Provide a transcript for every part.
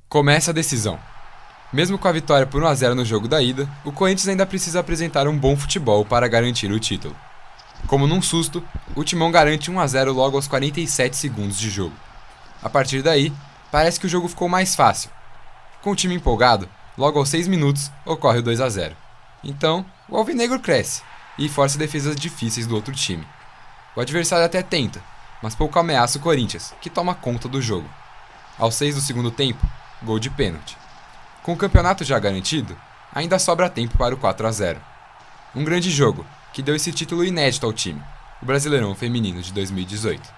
Começa a decisão. Mesmo com a vitória por 1-0 no jogo da ida, o Corinthians ainda precisa apresentar um bom futebol para garantir o título. Como num susto, o Timão garante 1-0 logo aos 47 segundos de jogo. A partir daí, parece que o jogo ficou mais fácil. Com o time empolgado, logo aos 6 minutos ocorre o 2-0. Então, o alvinegro cresce e força defesas difíceis do outro time. O adversário até tenta, mas pouco ameaça o Corinthians, que toma conta do jogo. Aos 6 do segundo tempo, gol de pênalti. Com o campeonato já garantido, ainda sobra tempo para o 4-0. Um grande jogo, que deu esse título inédito ao time, o Brasileirão Feminino de 2018.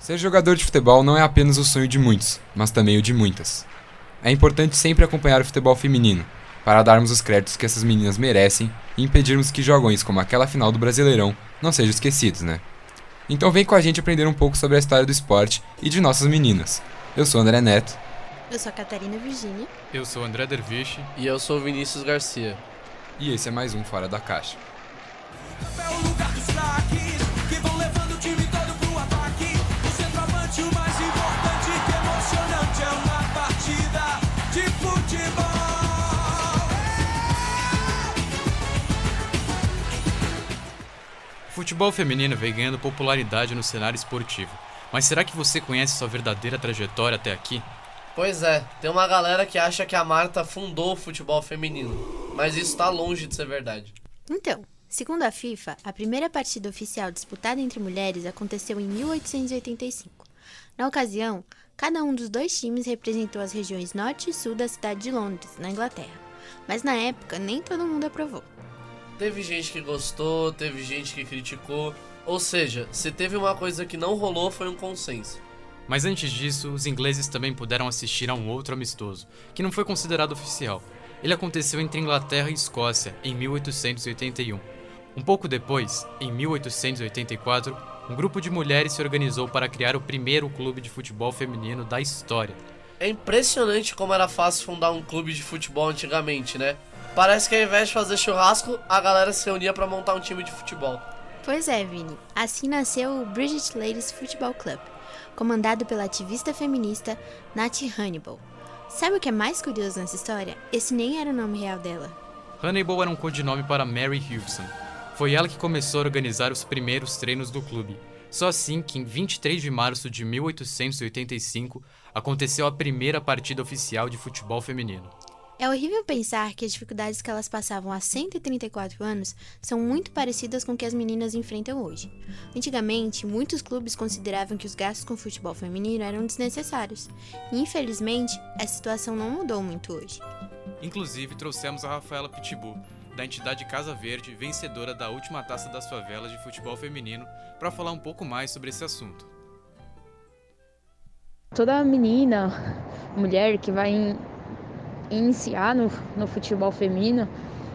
Ser jogador de futebol não é apenas o sonho de muitos, mas também o de muitas. É importante sempre acompanhar o futebol feminino, para darmos os créditos que essas meninas merecem e impedirmos que jogões como aquela final do Brasileirão não sejam esquecidos, né? Então vem com a gente aprender um pouco sobre a história do esporte e de nossas meninas. Eu sou André Neto. Eu sou a Catarina Virgínia. Eu sou André Derviche. E eu sou Vinícius Garcia. E esse é mais um Fora da Caixa. É o lugar dos craques que vão levando o time todo pro ataque. O centroavante, o mais importante, que emocionante é uma partida de futebol. O futebol feminino vem ganhando popularidade no cenário esportivo. Mas será que você conhece sua verdadeira trajetória até aqui? Pois é, tem uma galera que acha que a Marta fundou o futebol feminino, mas isso tá longe de ser verdade. Então, segundo a FIFA, a primeira partida oficial disputada entre mulheres aconteceu em 1885. Na ocasião, cada um dos dois times representou as regiões norte e sul da cidade de Londres, na Inglaterra. Mas na época, nem todo mundo aprovou. Teve gente que gostou, teve gente que criticou, ou seja, se teve uma coisa que não rolou foi um consenso. Mas antes disso, os ingleses também puderam assistir a um outro amistoso, que não foi considerado oficial. Ele aconteceu entre Inglaterra e Escócia, em 1881. Um pouco depois, em 1884, um grupo de mulheres se organizou para criar o primeiro clube de futebol feminino da história. É impressionante como era fácil fundar um clube de futebol antigamente, né? Parece que ao invés de fazer churrasco, a galera se reunia para montar um time de futebol. Pois é, Vini. Assim nasceu o British Ladies Football Club, comandado pela ativista feminista Natty Hannibal. Sabe o que é mais curioso nessa história? Esse nem era o nome real dela. Hannibal era um codinome para Mary Hewson. Foi ela que começou a organizar os primeiros treinos do clube. Só assim que em 23 de março de 1885 aconteceu a primeira partida oficial de futebol feminino. É horrível pensar que as dificuldades que elas passavam há 134 anos são muito parecidas com o que as meninas enfrentam hoje. Antigamente, muitos clubes consideravam que os gastos com futebol feminino eram desnecessários. E, infelizmente, a situação não mudou muito hoje. Inclusive, trouxemos a Rafaela Pitbull, da entidade Casa Verde, vencedora da última Taça das Favelas de futebol feminino, para falar um pouco mais sobre esse assunto. Toda menina, mulher que vai iniciar no futebol feminino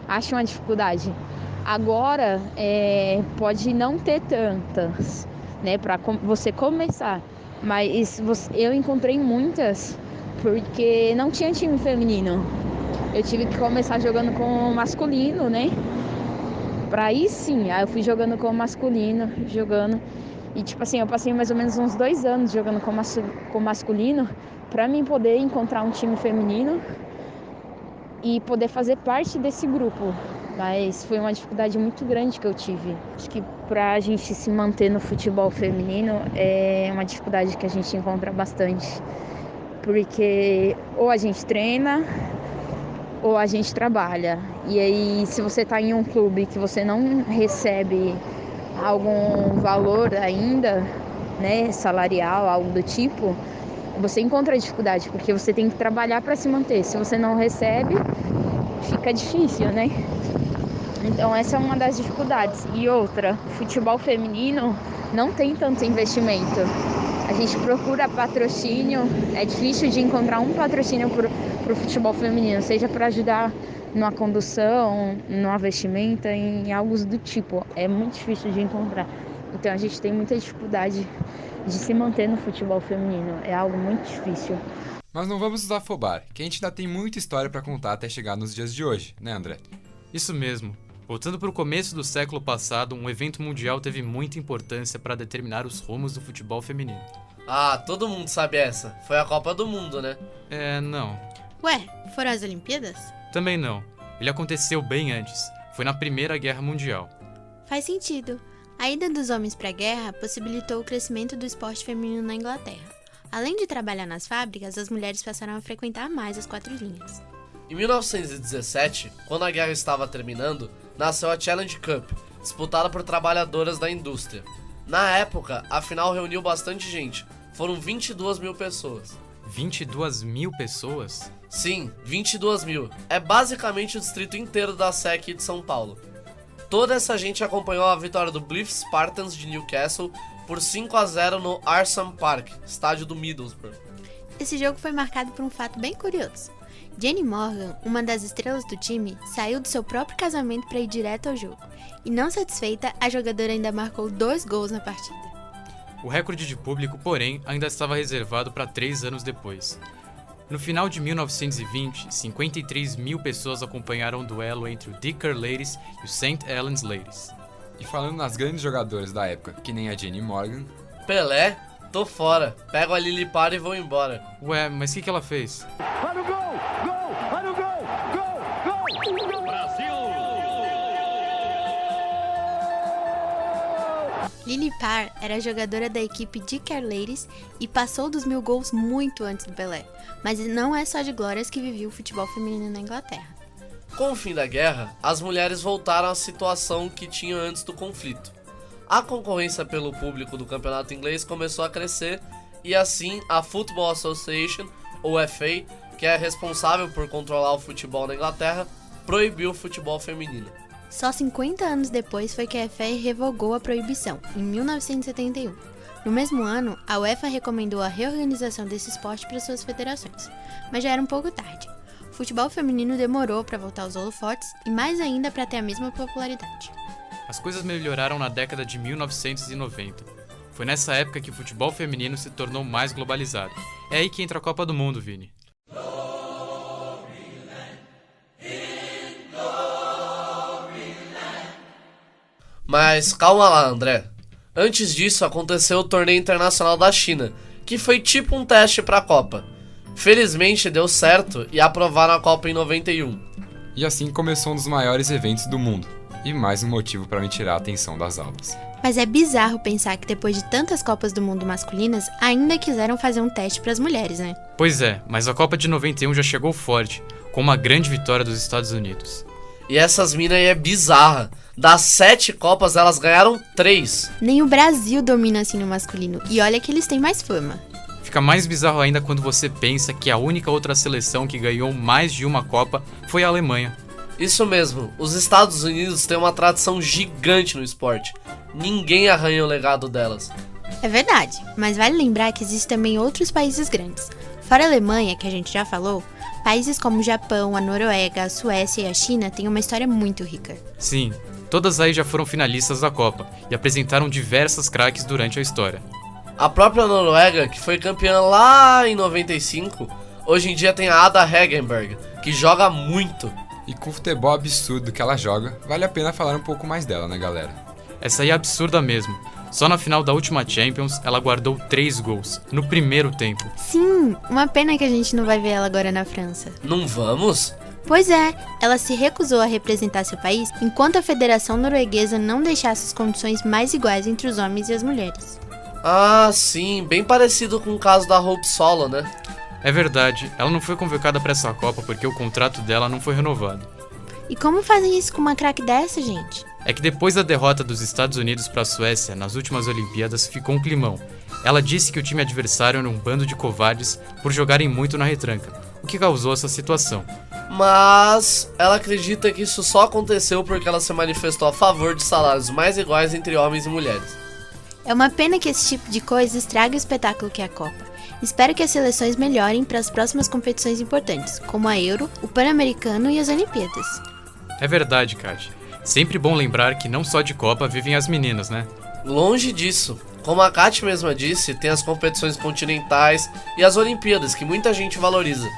acha uma dificuldade. Agora pode não ter tantas, né, para você começar, mas eu encontrei muitas porque não tinha time feminino. Eu tive que começar jogando com o masculino, né? Pra aí sim, aí eu fui jogando com o masculino, e tipo assim, eu passei mais ou menos uns 2 anos jogando com o masculino pra mim poder encontrar um time feminino e poder fazer parte desse grupo. Mas foi uma dificuldade muito grande que eu tive. Acho que pra gente se manter no futebol feminino é uma dificuldade que a gente encontra bastante. Porque ou a gente treina ou a gente trabalha. E aí, se você tá em um clube que você não recebe algum valor ainda, né, salarial, algo do tipo, você encontra dificuldade, porque você tem que trabalhar para se manter. Se você não recebe, fica difícil, né? Então essa é uma das dificuldades. E outra, futebol feminino não tem tanto investimento. A gente procura patrocínio, é difícil de encontrar um patrocínio para o futebol feminino, seja para ajudar numa condução, numa vestimenta, em algo do tipo. É muito difícil de encontrar. Então a gente tem muita dificuldade de se manter no futebol feminino. É algo muito difícil. Mas não vamos nos afobar, que a gente ainda tem muita história para contar até chegar nos dias de hoje, né, André? Isso mesmo. Voltando para o começo do século passado, um evento mundial teve muita importância para determinar os rumos do futebol feminino. Ah, todo mundo sabe essa. Foi a Copa do Mundo, né? Não. Ué, foram as Olimpíadas? Também não. Ele aconteceu bem antes. Foi na Primeira Guerra Mundial. Faz sentido. A ida dos homens para a guerra possibilitou o crescimento do esporte feminino na Inglaterra. Além de trabalhar nas fábricas, as mulheres passaram a frequentar mais as 4 linhas. Em 1917, quando a guerra estava terminando, nasceu a Challenge Cup, disputada por trabalhadoras da indústria. Na época, a final reuniu bastante gente. Foram 22 mil pessoas. 22 mil pessoas? Sim, 22 mil. É basicamente o distrito inteiro da SEC de São Paulo. Toda essa gente acompanhou a vitória do Blyth Spartans de Newcastle por 5-0 no Arsene Park, estádio do Middlesbrough. Esse jogo foi marcado por um fato bem curioso. Jenny Morgan, uma das estrelas do time, saiu do seu próprio casamento para ir direto ao jogo. E não satisfeita, a jogadora ainda marcou 2 gols na partida. O recorde de público, porém, ainda estava reservado para 3 anos depois. No final de 1920, 53 mil pessoas acompanharam o duelo entre o Dicker Ladies e o St. Helens Ladies. E falando nas grandes jogadoras da época, que nem a Jenny Morgan, Pelé, tô fora. Pego a Lily Parr e vou embora. Ué, mas o que ela fez? Olha o gol! Gol! Olha o gol! Gol! Gol! Lily Parr era jogadora da equipe Dicker Ladies e passou dos 1000 gols muito antes do Pelé. Mas não é só de glórias que vivia o futebol feminino na Inglaterra. Com o fim da guerra, as mulheres voltaram à situação que tinham antes do conflito. A concorrência pelo público do campeonato inglês começou a crescer e assim a Football Association, ou FA, que é responsável por controlar o futebol na Inglaterra, proibiu o futebol feminino. Só 50 anos depois foi que a FA revogou a proibição, em 1971. No mesmo ano, a UEFA recomendou a reorganização desse esporte para suas federações, mas já era um pouco tarde. O futebol feminino demorou para voltar aos holofotes e mais ainda para ter a mesma popularidade. As coisas melhoraram na década de 1990. Foi nessa época que o futebol feminino se tornou mais globalizado. É aí que entra a Copa do Mundo, Vini. Mas calma lá, André. Antes disso, aconteceu o torneio internacional da China, que foi tipo um teste para a Copa. Felizmente deu certo e aprovaram a Copa em 91. e assim começou um dos maiores eventos do mundo, e mais um motivo para me tirar a atenção das aulas. Mas é bizarro pensar que depois de tantas Copas do Mundo masculinas, ainda quiseram fazer um teste para as mulheres, né? Pois é, mas a Copa de 91 já chegou forte, com uma grande vitória dos Estados Unidos. E essas minas aí é bizarra. Das 7 Copas, elas ganharam 3. Nem o Brasil domina assim no masculino, e olha que eles têm mais fama. Fica mais bizarro ainda quando você pensa que a única outra seleção que ganhou mais de uma Copa foi a Alemanha. Isso mesmo, os Estados Unidos têm uma tradição gigante no esporte. Ninguém arranha o legado delas. É verdade, mas vale lembrar que existem também outros países grandes. Fora a Alemanha, que a gente já falou, países como o Japão, a Noruega, a Suécia e a China têm uma história muito rica. Sim, todas aí já foram finalistas da Copa e apresentaram diversas craques durante a história. A própria Noruega, que foi campeã lá em 95, hoje em dia tem a Ada Hegerberg, que joga muito. E com o futebol absurdo que ela joga, vale a pena falar um pouco mais dela, né, galera? Essa aí é absurda mesmo. Só na final da última Champions, ela guardou 3 gols, no primeiro tempo. Sim, uma pena que a gente não vai ver ela agora na França. Não vamos? Pois é, ela se recusou a representar seu país enquanto a Federação Norueguesa não deixasse as condições mais iguais entre os homens e as mulheres. Ah, sim, bem parecido com o caso da Hope Solo, né? É verdade, ela não foi convocada para essa Copa porque o contrato dela não foi renovado. E como fazem isso com uma craque dessa, gente? É que depois da derrota dos Estados Unidos para a Suécia nas últimas Olimpíadas ficou um climão. Ela disse que o time adversário era um bando de covardes por jogarem muito na retranca, o que causou essa situação. Mas ela acredita que isso só aconteceu porque ela se manifestou a favor de salários mais iguais entre homens e mulheres. É uma pena que esse tipo de coisa estrague o espetáculo que é a Copa. Espero que as seleções melhorem para as próximas competições importantes, como a Euro, o Pan-Americano e as Olimpíadas. É verdade, Kátia. Sempre bom lembrar que não só de Copa vivem as meninas, né? Longe disso. Como a Kátia mesma disse, tem as competições continentais e as Olimpíadas, que muita gente valoriza.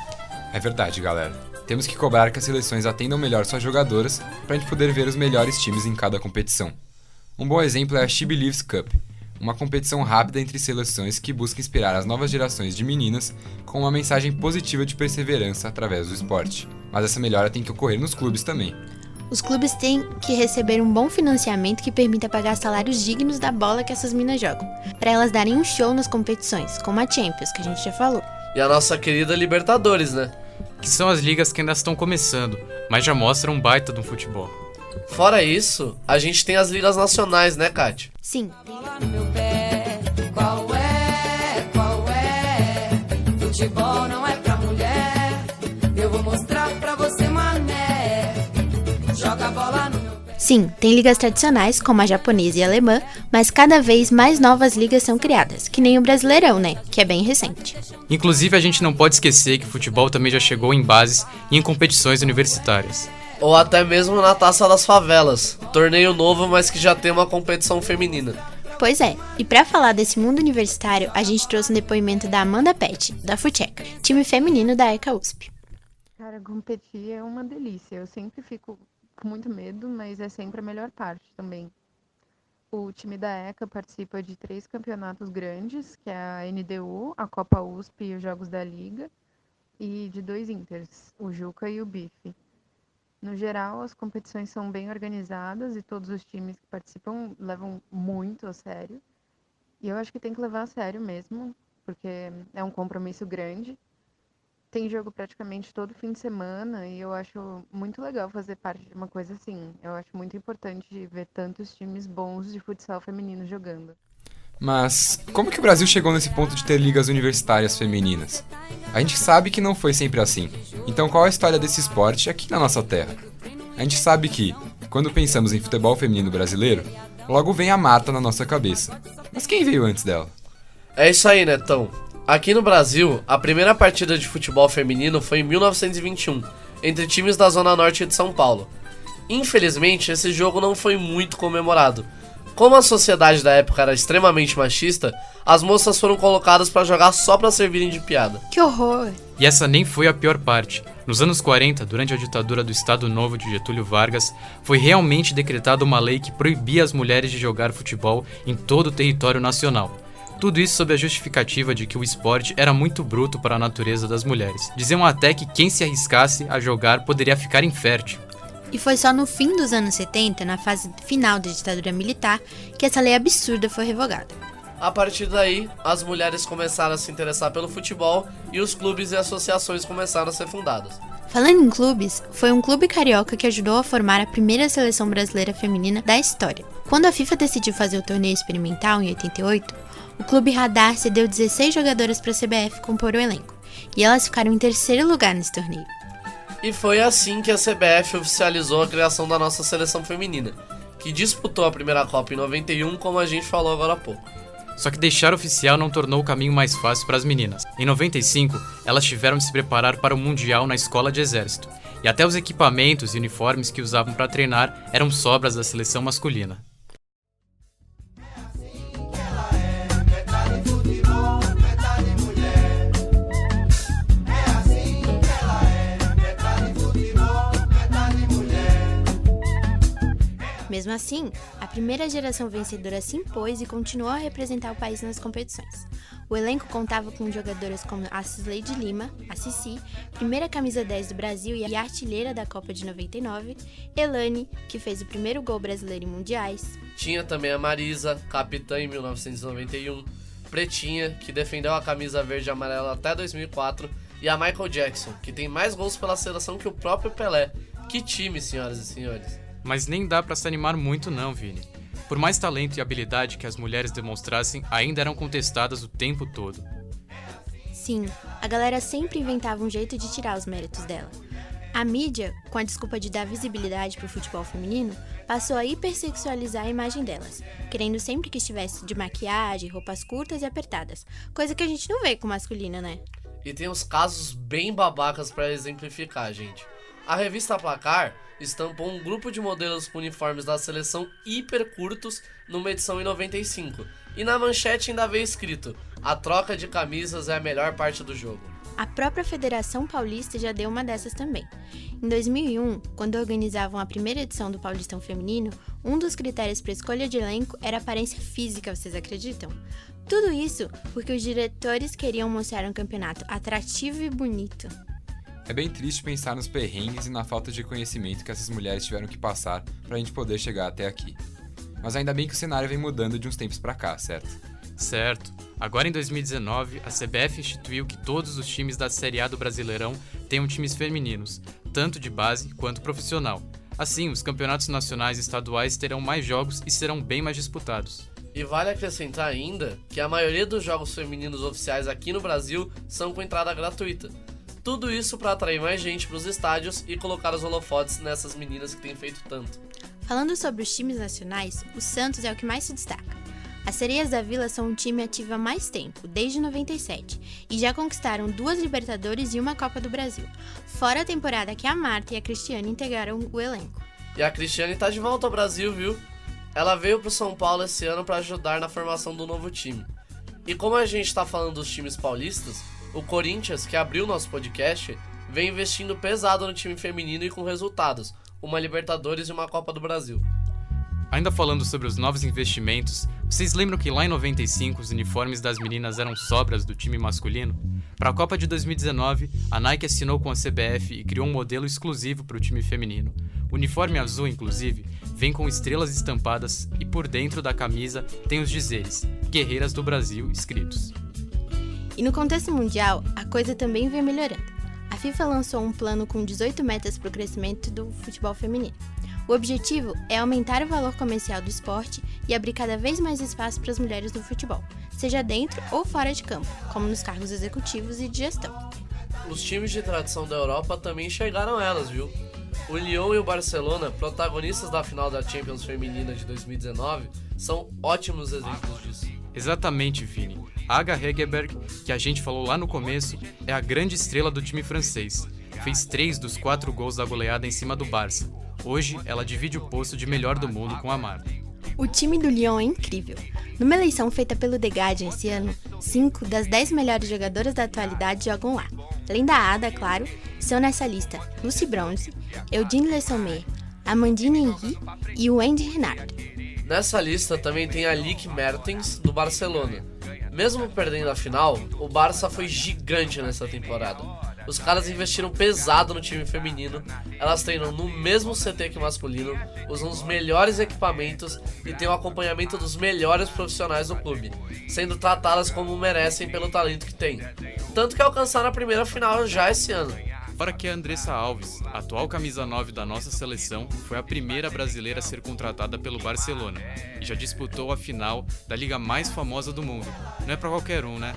É verdade, galera. Temos que cobrar que as seleções atendam melhor suas jogadoras para a gente poder ver os melhores times em cada competição. Um bom exemplo é a She Believes Cup, uma competição rápida entre seleções que busca inspirar as novas gerações de meninas com uma mensagem positiva de perseverança através do esporte. Mas essa melhora tem que ocorrer nos clubes também. Os clubes têm que receber um bom financiamento que permita pagar salários dignos da bola que essas minas jogam, para elas darem um show nas competições, como a Champions, que a gente já falou. E a nossa querida Libertadores, né? Que são as ligas que ainda estão começando, mas já mostram um baita do futebol. Fora isso, a gente tem as ligas nacionais, né, Kátia? Sim, Bola no meu pé, qual é, qual é? Futebol não é pra mulher, eu vou mostrar pra você, mané. Joga a bola no meu pé. sim, tem ligas tradicionais, como a japonesa e a alemã, mas cada vez mais novas ligas são criadas, que nem o Brasileirão, né, que é bem recente. Inclusive, a gente não pode esquecer que o futebol também já chegou em bases e em competições universitárias. Ou até mesmo na Taça das Favelas, torneio novo, mas que já tem uma competição feminina. Pois é, e pra falar desse mundo universitário, a gente trouxe um depoimento da Amanda Pet, da Futeca, time feminino da ECA USP. Cara, competir é uma delícia. Eu sempre fico com muito medo, mas é sempre a melhor parte também. O time da ECA participa de 3 campeonatos grandes, que é a NDU, a Copa USP e os Jogos da Liga, e de 2 Inters, o Juca e o BIF. No geral, as competições são bem organizadas e todos os times que participam levam muito a sério. E eu acho que tem que levar a sério mesmo, porque é um compromisso grande. Tem jogo praticamente todo fim de semana e eu acho muito legal fazer parte de uma coisa assim. Eu acho muito importante ver tantos times bons de futsal feminino jogando. Mas como que o Brasil chegou nesse ponto de ter ligas universitárias femininas? A gente sabe que não foi sempre assim. Então qual é a história desse esporte aqui na nossa terra? A gente sabe que, quando pensamos em futebol feminino brasileiro, logo vem a Marta na nossa cabeça. Mas quem veio antes dela? É isso aí, Netão. Aqui no Brasil, a primeira partida de futebol feminino foi em 1921, entre times da Zona Norte de São Paulo. Infelizmente, esse jogo não foi muito comemorado. Como a sociedade da época era extremamente machista, as moças foram colocadas pra jogar só pra servirem de piada. Que horror! E essa nem foi a pior parte. Nos anos 40, durante a ditadura do Estado Novo de Getúlio Vargas, foi realmente decretada uma lei que proibia as mulheres de jogar futebol em todo o território nacional. Tudo isso sob a justificativa de que o esporte era muito bruto para a natureza das mulheres. Diziam até que quem se arriscasse a jogar poderia ficar infértil. E foi só no fim dos anos 70, na fase final da ditadura militar, que essa lei absurda foi revogada. A partir daí, as mulheres começaram a se interessar pelo futebol e os clubes e associações começaram a ser fundados. Falando em clubes, foi um clube carioca que ajudou a formar a primeira seleção brasileira feminina da história. Quando a FIFA decidiu fazer o torneio experimental em 88, o Clube Radar cedeu 16 jogadoras para a CBF compor o elenco, e elas ficaram em terceiro lugar nesse torneio. E foi assim que a CBF oficializou a criação da nossa seleção feminina, que disputou a primeira Copa em 91, como a gente falou agora há pouco. Só que deixar oficial não tornou o caminho mais fácil para as meninas. Em 95, elas tiveram de se preparar para o Mundial na escola de exército, e até os equipamentos e uniformes que usavam para treinar eram sobras da seleção masculina. Mesmo assim, a primeira geração vencedora se impôs e continuou a representar o país nas competições. O elenco contava com jogadoras como a Cisleide Lima, a Cici, primeira camisa 10 do Brasil e artilheira da Copa de 99, Elane, que fez o primeiro gol brasileiro em mundiais. Tinha também a Marisa, capitã em 1991, Pretinha, que defendeu a camisa verde e amarela até 2004, e a Michael Jackson, que tem mais gols pela seleção que o próprio Pelé, Que time, senhoras e senhores. Mas nem dá pra se animar muito não, Vini. Por mais talento e habilidade que as mulheres demonstrassem, ainda eram contestadas o tempo todo. Sim, a galera sempre inventava um jeito de tirar os méritos dela. A mídia, com a desculpa de dar visibilidade pro futebol feminino, passou a hipersexualizar a imagem delas, querendo sempre que estivesse de maquiagem, roupas curtas e apertadas, coisa que a gente não vê com masculina, né? E tem uns casos bem babacas pra exemplificar, gente. A revista Placar estampou um grupo de modelos com uniformes da seleção hiper curtos numa edição em 95. E na manchete ainda veio escrito: a troca de camisas é a melhor parte do jogo. A própria Federação Paulista já deu uma dessas também. Em 2001, quando organizavam a primeira edição do Paulistão Feminino, um dos critérios para escolha de elenco era a aparência física, vocês acreditam? Tudo isso porque os diretores queriam mostrar um campeonato atrativo e bonito. É bem triste pensar nos perrengues e na falta de conhecimento que essas mulheres tiveram que passar pra gente poder chegar até aqui. Mas ainda bem que o cenário vem mudando de uns tempos pra cá, certo? Certo. Agora em 2019, a CBF instituiu que todos os times da Série A do Brasileirão tenham times femininos, tanto de base quanto profissional. Assim, os campeonatos nacionais e estaduais terão mais jogos e serão bem mais disputados. E vale acrescentar ainda que a maioria dos jogos femininos oficiais aqui no Brasil são com entrada gratuita. Tudo isso para atrair mais gente para os estádios e colocar os holofotes nessas meninas que têm feito tanto. Falando sobre os times nacionais, o Santos é o que mais se destaca. As Sereias da Vila são um time ativo há mais tempo, desde 97, e já conquistaram 2 Libertadores e uma Copa do Brasil, fora a temporada que a Marta e a Cristiane integraram o elenco. E a Cristiane tá de volta ao Brasil, viu? Ela veio pro São Paulo esse ano para ajudar na formação do novo time. E como a gente tá falando dos times paulistas, o Corinthians, que abriu nosso podcast, vem investindo pesado no time feminino e com resultados, uma Libertadores e uma Copa do Brasil. Ainda falando sobre os novos investimentos, vocês lembram que lá em 95 os uniformes das meninas eram sobras do time masculino? Para a Copa de 2019, a Nike assinou com a CBF e criou um modelo exclusivo para o time feminino. O uniforme azul, inclusive, vem com estrelas estampadas e por dentro da camisa tem os dizeres Guerreiras do Brasil escritos. E no contexto mundial, a coisa também vem melhorando. A FIFA lançou um plano com 18 metas para o crescimento do futebol feminino. O objetivo é aumentar o valor comercial do esporte e abrir cada vez mais espaço para as mulheres no futebol, seja dentro ou fora de campo, como nos cargos executivos e de gestão. Os times de tradição da Europa também enxergaram elas, viu? O Lyon e o Barcelona, protagonistas da final da Champions Feminina de 2019, são ótimos exemplos disso. Exatamente, Vini. A Aga Hegerberg, que a gente falou lá no começo, é a grande estrela do time francês. Fez 3 dos 4 gols da goleada em cima do Barça. Hoje, ela divide o posto de melhor do mundo com a Marta. O time do Lyon é incrível. Numa eleição feita pelo The Guardian esse ano, 5 das 10 melhores jogadoras da atualidade jogam lá. Além da Ada, claro, estão nessa lista Lucy Bronze, Eudine Le Sommer, Amandine Henry e Wendy Renard. Nessa lista também tem a Lieke Mertens, do Barcelona. Mesmo perdendo a final, o Barça foi gigante nessa temporada. Os caras investiram pesado no time feminino, elas treinam no mesmo CT que o masculino, usam os melhores equipamentos e têm o acompanhamento dos melhores profissionais do clube, sendo tratadas como merecem pelo talento que têm. Tanto que alcançaram a primeira final já esse ano. Fora que a Andressa Alves, atual camisa 9 da nossa seleção, foi a primeira brasileira a ser contratada pelo Barcelona e já disputou a final da liga mais famosa do mundo. Não é pra qualquer um, né?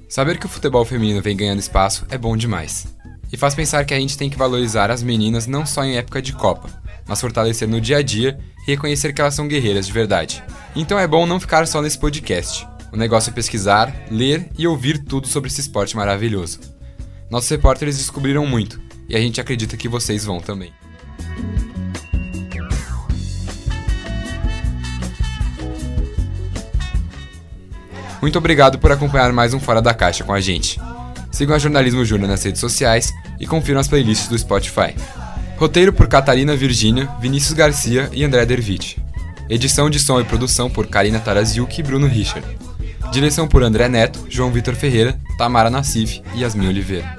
Saber que o futebol feminino vem ganhando espaço é bom demais. E faz pensar que a gente tem que valorizar as meninas não só em época de Copa, mas fortalecer no dia a dia e reconhecer que elas são guerreiras de verdade. Então é bom não ficar só nesse podcast. O negócio é pesquisar, ler e ouvir tudo sobre esse esporte maravilhoso. Nossos repórteres descobriram muito, e a gente acredita que vocês vão também. Muito obrigado por acompanhar mais um Fora da Caixa com a gente. Sigam a Jornalismo Júnior nas redes sociais e confiram as playlists do Spotify. Roteiro por Catarina Virgínia, Vinícius Garcia e André Dervitti. Edição de som e produção por Karina Taraziuk e Bruno Richard. Direção por André Neto, João Vitor Ferreira, Tamara Nassif e Yasmin Oliveira.